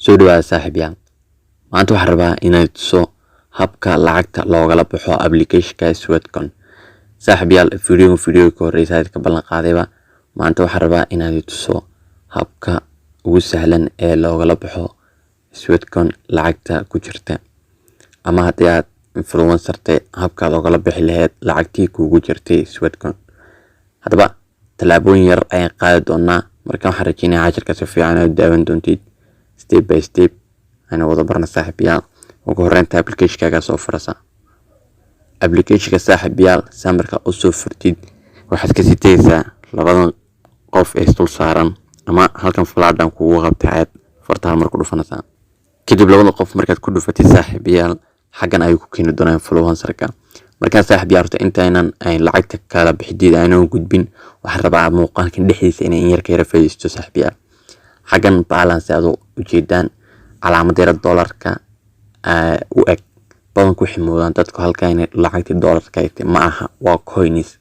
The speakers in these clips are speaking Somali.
soo dhawaada saaxiibayaal. Maanta waxaan rabaa inaan tuso habka lacagta loogala baxo application-ka Sweatcon. Saaxiibayaal, video ka horreysay ka ballan qaadayba. Maanta waxaan rabaa inaan tuso habka ugu sahlan ee loogala baxo Sweatcon lacagta ku jirta. Ama haddii aad influencer tahay, habka loogala bixi lahayd lacagtii kuugu jirtay Sweatcon. Haddaba talaabooyin yar ayaan qaadi doonaa. Marka waxaan rajeynayaa casharka si fiican aad u daawan doontid step by step. Ana wada barna saaxiibayaal. Ugu horreynta application-kaaga soo furasa. Application-ka saaxiibayaal samarka u soo furtid waxaad ka sii tagaysaa labadan qof ee isdul saaran ama halkan flash-dan kuugu qabtay aad fartaha mar ku dhufanaysaa. Kadib labada qof markaad ku dhufatid saaxiibayaal xaggan ayuu ku keeni doonaa influencer-ka. Markaa saaxiibayaal horta intaynan ay lacagta kala bixidid aanoo gudbin waxaan rabaa muuqaalkan dhexdiisa inay yar ka yara faa'iideysto saaxiibayaal. xaggan balance aad u jeedaan calaamad yar dollarka u eg badan ku ximoodaan dadku halka inay lacagtii dollarka ay ma aha waa coins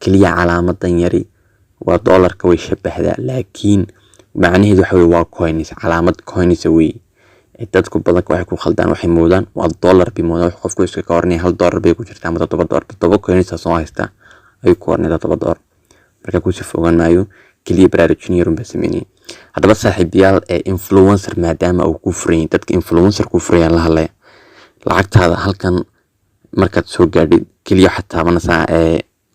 kaliya calaamadan yari waa dollarka way shabahdaa laakiin macnaheedu waxa weeye waa coins calaamad coins weey dadku badan waxay ku khaldaan waxay moodaan waa dollar bi moodaan wax qofku iska ka hornay $1 bay ku jirtaa ama $7 coins soo haysta ay ku hornay $7 marka ku si fogaan maayo kaliya baraarujin yar baa sameeyay. Haddaba saaxiibayaal influencer maadaama uu ku furay dadka influencer ku furay la hadlay lacagtaada halkan markaad soo gaadhid kaliya xataa manasa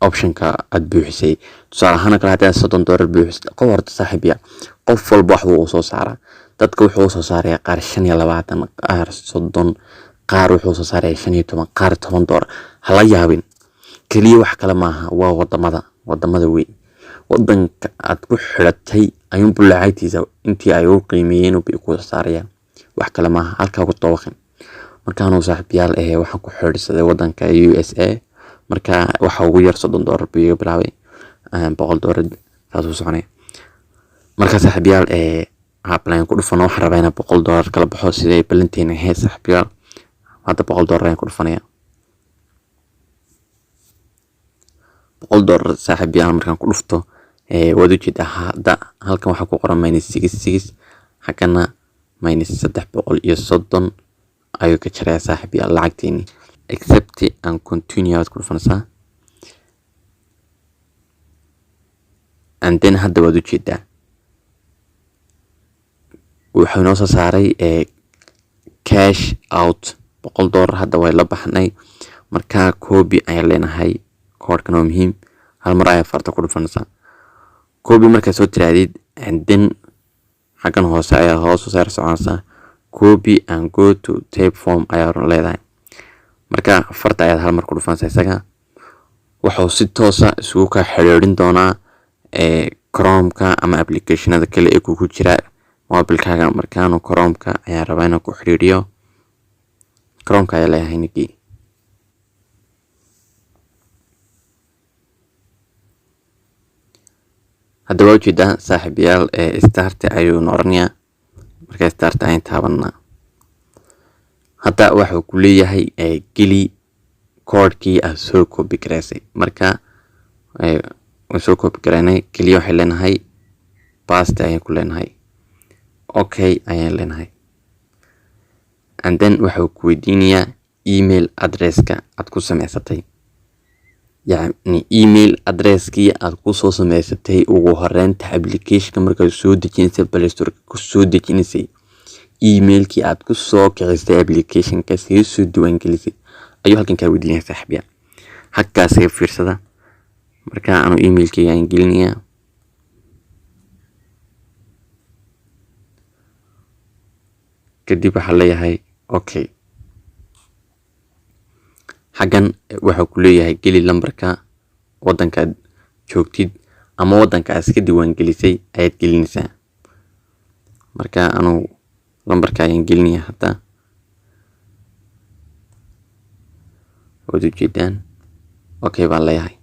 option-ka aad buuxisay tusaale ahaan kala hadaa $30 buuxisay qoorta saaxiibayaal qof walba wax uu soo saaraa dadka wuxuu soo saaray qaar 25 qaar 30 qaar wuxuu soo saaray 15 qaar $10 hala yaabin kaliya wax kale maaha waa wadamada weyn wadanka aad ku xiratay ayuu lacagtiisa intii ay u qiimeeyeen oo ku saarayaan wax kale maaha halka ugu tooqan markaan uu saaxiibayaal waxaan ku xiriirsaday wadanka USA marka waxa ugu yar $30 biyo bilaabay $100 taas u soconay marka saaxiibayaal plan ku dhufano waxaan rabaa inaan $100 kala baxo sidee balanteena hees saaxiibayaal hadda $100 ayaan ku dhufanaya $100 saaxiibayaal markaan ku dhufto waad u jeedaa hadda halkan waxa ku qoran -66 xagana -330 ayuu ka jiraa saaxiibayaal lacagteeni accept and continue aad ku dhufanaysaa and then hadda waad u jeedaa wuxuu noo soo saaray cash out $100 hadda way la baxnay marka copy ayaan leenahay koodhkan waa muhiim hal mar ayaa farta ku dhufanaysaa copy marka soo tiraadid and then xaggan hoose ayaa hoos u saar soconaysaa copy and go to type form ayaa leedahay marka farta ayaa hal mar ku dhufanaysaa isaga wuxuu si toos ah isugu ka xiriirin doonaa Chrome-ka ama application-ada kale ee ku jira mobile-kaaga markaan Chrome-ka ayaa rabaa inaan ku xiriiriyo Chrome-ka ayaa leeyahay niki hadda waa ujeedaa saaxiibayaal start ayuu noorniyaa marka start ayaan taabanaa hadda wuxuu ku leeyahay geli koodhkii aad soo copy gareysay marka waan soo copy gareynay kaliya waxay leenahay paste ayaan ku leenahay okay ayaan leenahay and then wuxuu ku weydiinayaa email address-ka aad ku samaysatay يعني email address-kii aad ku soo samaysatay ugu horeynta application-ka markaad soo dejinaysa Play Store ku soo dejinaysa email-kii aad ku soo kicisay application-ka si soo diiwaangelisay ayuu halkan ka weydiinaya saaxiibayaal halkaas ay fiirsada marka aanu email-kii aan gelinayaa kadib waxa leeyahay okay xaggan waxa ku leeyahay geli lambarka wadanka joogtid ama wadanka aad iska diiwaan gelisay ayaad gelinaysaa marka aanu lambarka ayaan gelinayaa hadda waad u jeedaan okay baan leeyahay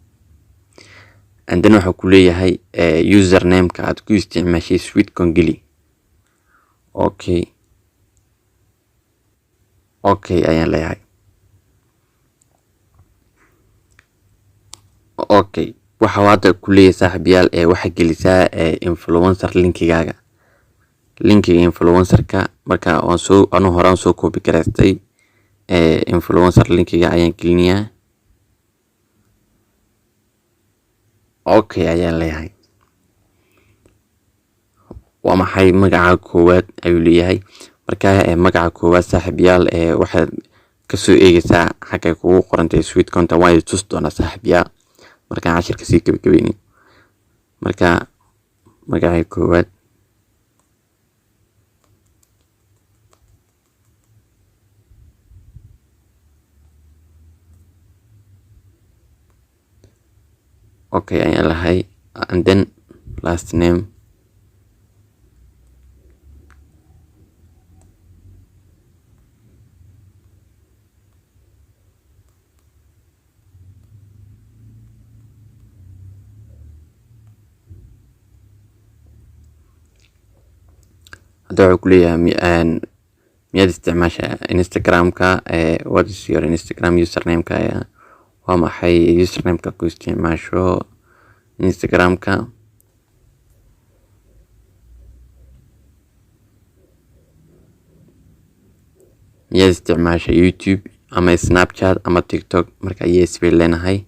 and then waxa ku leeyahay username-ka aad ku isticmaashay Sweatcon geli okay ayaan leeyahay okay waxa hadda ku leeyahay saaxiibayaal waxa gelisaa influencer linkigaaga linkiga influencerka. Marka anu horaan soo copy garaystay influencer linkiga ayaan gelinayaa. Okay ayaan leeyahay. waa maxay magaca koowaad ayuu leeyahay. Marka magaca koowaad saaxiibayaal waxaad kasoo eegaysaa xagga kugu qorantay sweet content waa tus doona saaxiibayaal marka cashirka sii gabagabeeyay. Marka magaca koowaad okay ayaan lahay, and then last name hadda wuxuu ku leeyahay miyaad isticmaashaa Instagram-ka. What is your Instagram username-ka? waa maxay username-ka ku isticmaasho Instagram-ka? miyaad isticmaasha YouTube ama Snapchat ama TikTok? Marka yes bay leenahay.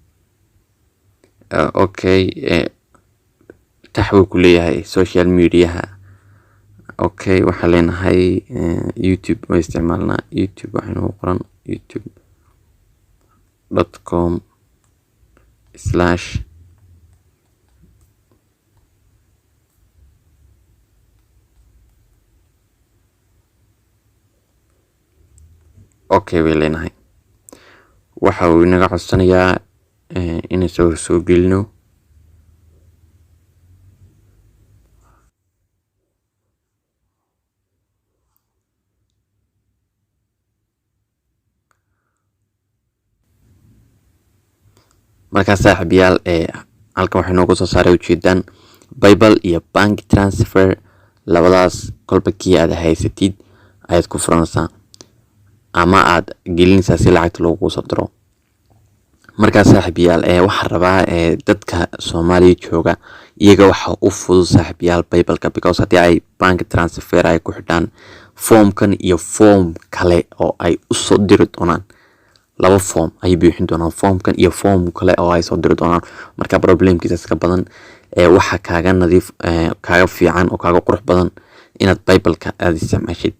Okay taxwuu ku leeyahay social media. Okay waxaa leenahay YouTube way isticmaalnaa. YouTube waxaynu qoran youtube.com/ okay way leenahay. waxa uu inaga codsanayaa inaan soo gelino marka saaxiibayaal halkan waxay noogu soo saaray ujeedaan PayPal iyo bank transfer. labadaas kolba kii aad haysatid ayaad ku furanaysaa ama aad gelinaysaa si lacagta loogu soo diro. marka saaxiibayaal waxaan rabaa dadka Soomaaliya jooga iyaga waxa u fudud saaxiibayaal PayPal-ka because haddii ay bank transfer ay ku xidhaan formkan iyo form kale oo ay u soo diri doonaan, laba form ay buuxin doonaan, formkan iyo form kale oo ay soo diri doonaan. marka problemkiisa iska badan waxa kaaga nadiif kaaga fiican oo kaaga qurux badan inaad PayPal-ka aad isticmaashid.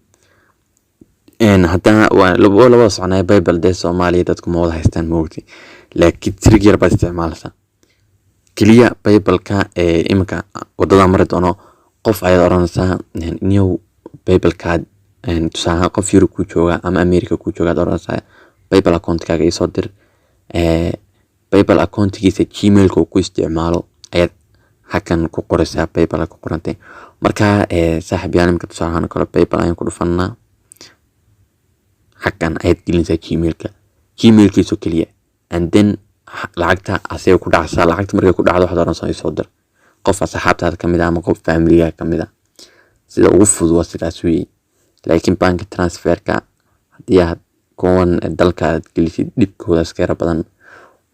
haddana waa laba soconaya PayPal dee Soomaaliya dadku ma wada haystaan moogti, laakiin trig yar baad isticmaalaysaa keliya PayPal-ka. iminka wadada mari doono qof ayaad oranaysaa new PayPal-ka tusaale qof Europe ku jooga ama America ku jooga aad oranaysaa PayPal account-kaaga isoo dir. PayPal account-kiisa Gmail-ka ku isticmaalo ayaad halkan ku qoraysaa PayPal ku qorantay. marka saaxiibayaal iminka tusaale ahaan kale PayPal ayaan ku dhufanaa, halkan ayaad gelinaysaa Gmail-kiisa keliya, and then lacagta asay ku dhacaysaa. lacagta markay ku dhacdo waxaad oranaysaa isoo dir qof asxaabtaada kamid ah ama qof family-ga kamid ah. sida ugu fudud waa sidaas weeye. laakiin bank transfer-ka haddii aad kuwan dalka aad gelisid dhibkooda iska yara badan.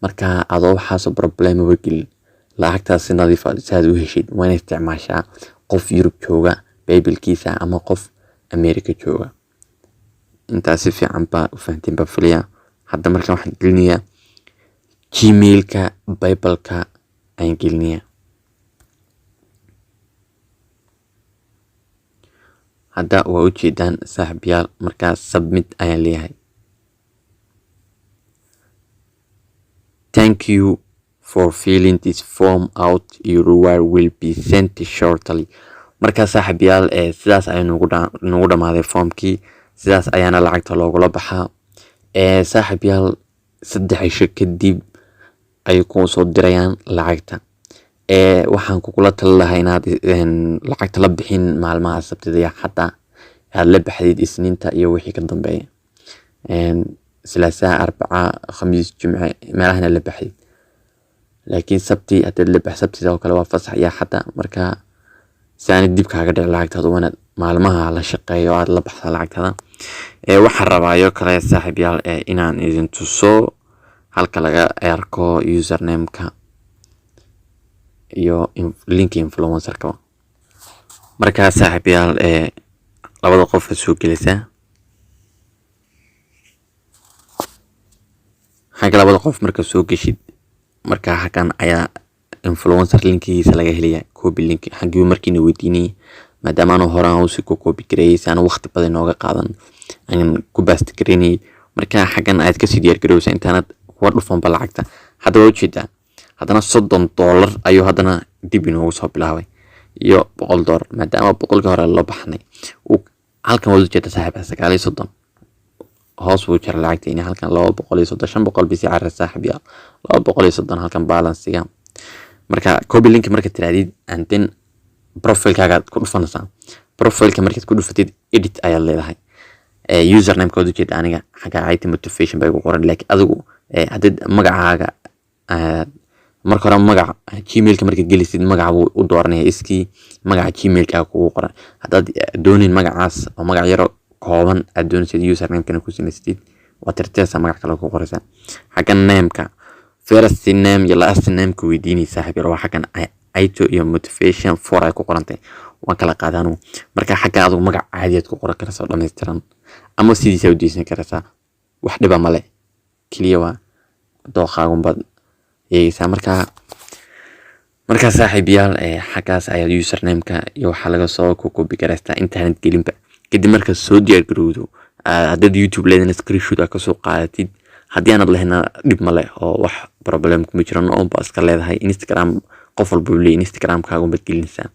marka adoo waxaasoo problem uga gelin lacagtaas si nadiif ah saad u heshid waa inaad isticmaashaa qof Europe jooga PayPal-kiisa ama qof America jooga. intaas si fiican baa u fahanteen baa filaya. hadda marka waxaan gelinayaa Gmail-ka PayPal-ka ayaan gelinayaa. hadda waa ujeedaan saaxiibayaal markaas submit ayaan leeyahay. Thank you for filling this form out. Your reward will be sent shortly. marka saaxiibayaal sidaas ayaan nagu dhamaaday formkii. sidaas ayaana lacagta loogula baxaa. saaxiibayaal 3 cisho kadib ay ku soo dirayaan lacagta. waxaan kugula tali lahaa inaad lacagta la bixin maalmaha Sabtida iyo Axadda, aad la baxdid Isniinta iyo wixii ka dambeeya. Salaasaa, Arbaca, Khamiis, Jimce meelahana la baxdid. laakiin Sabti hadii la bax Sabtida oo kale waa fasax iyo Axadda. marka saani dib kaaga dhici lacagtaada waa inaad maalmaha la shaqeeyo aad la baxda lacagtada. waxaan rabaa kale saaxiibayaal inaan idin tuso halka laga arko username-ka iyo link influencer-ka. markaa saaxiibayaal labada qof soo gelaysaa xagga labada qof marka soo geshid markaa xaggan ayaa influencer linkigiisa laga helaya copy link xaggii markiina weydiinay maadaama aanu horaan u sii copy gareeyay aan waqti badan nooga qaadan aan ku baast gareynay markaa xaggan aad ka sii diyaar garowsa intaanad kuwa dhufanba lacagta hadda waa ujeedaa haddana $30 ayuu haddana dib inoogu soo bilaabay iyo $100 maadaama boqolkii hore loo baxnay halkan waa ujeedaa saaxiib 930 hoos buu jira lacagta in halkan 230 500 bisi carra saaxiibayaal 230 halkan balance-iga marka copy link marka tiraadid and then profile-kaaga ku dhufanaysaa profile-ka markaad ku dhufatid edit ayaa leedahay username ka ujeeda aniga xaga IT motivation bay ku qoran laakiin adigu hadii magacaaga marka hore magaca gmail-ka marka gelisid magaca u dooranaya iskii magaca gmail-ka kugu qoran hadaad doonin magacaas oo magac yar kooban aad doonaysid username-kana ku samaystid waa tirtiraysaa magac kale ku qoraysaa xagan name-ka first name iyo last name-ka weydiinaysaa saaxiib waa xagan IT iyo motivation for ay ku qorantay waan kala qaadano marka xagga adigu magac caadi aad ku qoran kartaa dhameystiran ama sidiisa u diisan kartaa wax dhiba male kaliya waa dooqaagun bad eeysa marka saaxiibayaal xaggaas ayaa username-ka iyo waxa laga soo copy gareystaa internet gelinba kadib marka soo diyaar garowdo hadda YouTube leedahay screenshot ka soo qaadatid haddii aanad lahayna dhib male oo wax problem kuma jiraan oo ba iska leedahay Instagram qof walba uu leeyahay Instagram-kaaga bad gelinaysaa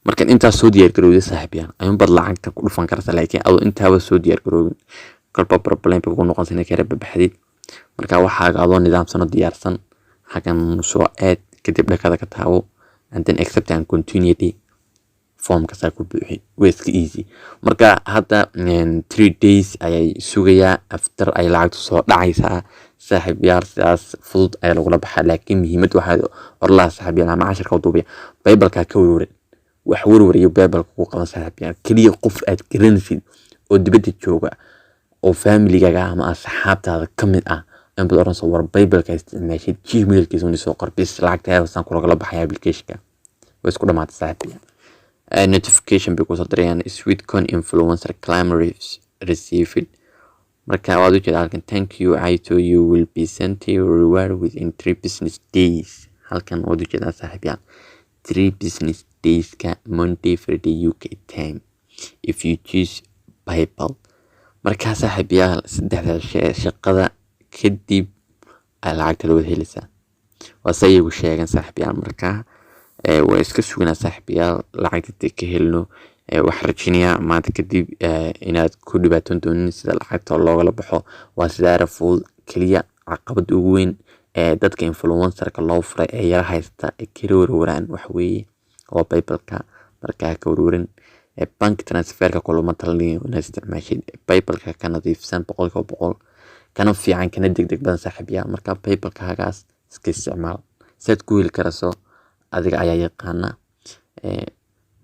marka inta soo diyaar garowday saaxiibayaal ayuu bad lacagta ku dhufan kartaa laakiin adoo intaaba soo diyaar garowin kalba problem ku noqon sanay kare baxdid marka waxaaga adoo nidaamsan oo diyaarsan xagan soo aad kadib dhakada ka taabo and then accept and continue form ka ku buuxi way iska easy marka hadda 3 days ayay sugayaa after ay lacagtu soo dhacaysaa saaxiibayaal sidaas fudud ay lagu baxaa laakiin muhiimad waxa orla saaxiibayaal ama 10 ka duubiya bible-ka ka warwarin wax warwariyo bible-ka ku qaban saaxiibayaal kaliya qof aad garanaysid oo dibadda jooga oo family-gaaga ama asxaabtaada kamid ah in badan oran soo war bible-ka isticmaashid gmail-kiisa oo soo qorbis lacagta san kula baxay application-ka way isku dhamaatay saaxiibayaal notification because of the Sweetcoin influencer claim received marka waad u jeedaan thank you Aito you will be sent your reward within 3 business days halkan waad u jeedaan saaxiibayaal 3 business days ka Monday Friday UK time if you choose PayPal marka saaxiibayaal saddexda shaqada kadib ay lacagta loo helaysaa waa say ugu sheegan saaxiibayaal marka waa iska sugnaa saaxiibayaal lacagta ka helno wax rajinaya maanta kadib inaad ku dhibaaton doonin sida lacagta looga baxo waa sidaara full kaliya caqabad ugu weyn dadka influencer-ka loo furay ee yara haysta kala warwaraan wax weeye oo PayPal-ka marka ka warwarin bank transfer-ka kulama talinayo inaad isticmaashid PayPal-ka ka nadiifsan 100% kana fiican kana degdeg badan saaxiibayaal marka PayPal-kaagaas iska isticmaal saad ku heli karayso adiga ayaa yaqaana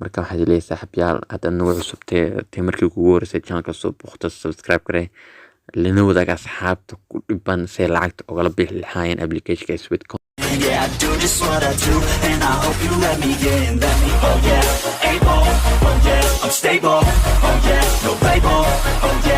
marka waxaad leeyahay saaxiibayaal hadda nagu cusubtay markii kugu horeysay channel-ka soo buuqto subscribe garee lana wadaaga asxaabta ku dhiban say lacagta ogala bixi lahaayeen application-ka Sweetcoin Yeah, I do just what I do, and I hope you let me in. Let me, oh yeah, able, oh yeah, I'm stable, oh yeah, no label, oh yeah.